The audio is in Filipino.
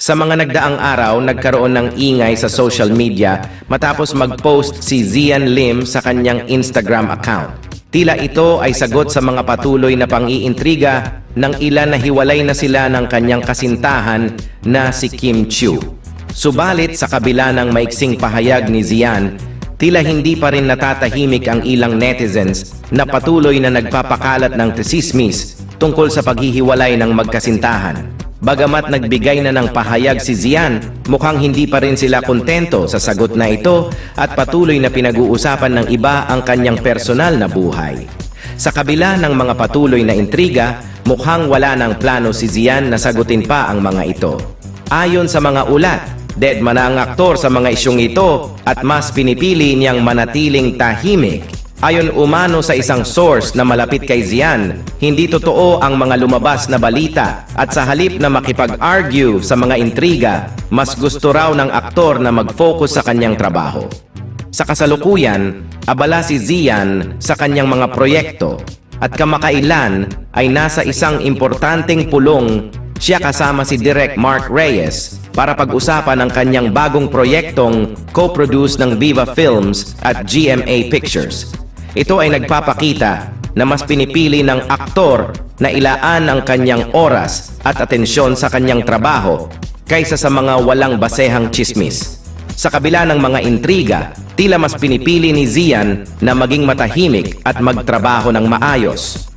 Sa mga nagdaang araw, nagkaroon ng ingay sa social media matapos mag-post si Zian Lim sa kanyang Instagram account. Tila ito ay sagot sa mga patuloy na pang-iintriga ng ilan na hiwalay na sila ng kanyang kasintahan na si Kim Chiu. Subalit sa kabila ng maiksing pahayag ni Zian, tila hindi pa rin natatahimik ang ilang netizens na patuloy na nagpapakalat ng tsismis tungkol sa paghihiwalay ng magkasintahan. Bagamat nagbigay na ng pahayag si Zian, mukhang hindi pa rin sila kontento sa sagot na ito at patuloy na pinag-uusapan ng iba ang kanyang personal na buhay. Sa kabila ng mga patuloy na intriga, mukhang wala ng plano si Zian na sagutin pa ang mga ito. Ayon sa mga ulat, deadma na ang aktor sa mga isyong ito at mas pinipili niyang manatiling tahimik. Ayon umano sa isang source na malapit kay Zian, hindi totoo ang mga lumabas na balita at sa halip na makipag-argue sa mga intriga, mas gusto raw ng aktor na mag-focus sa kanyang trabaho. Sa kasalukuyan, abala si Zian sa kanyang mga proyekto at kamakailan ay nasa isang importanteng pulong siya kasama si Direk Mark Reyes para pag-usapan ang kanyang bagong proyektong co-produce ng Viva Films at GMA Pictures. Ito ay nagpapakita na mas pinipili ng aktor na ilaan ang kanyang oras at atensyon sa kanyang trabaho kaysa sa mga walang basehang tsismis. Sa kabila ng mga intriga, tila mas pinipili ni Zian na maging matahimik at magtrabaho ng maayos.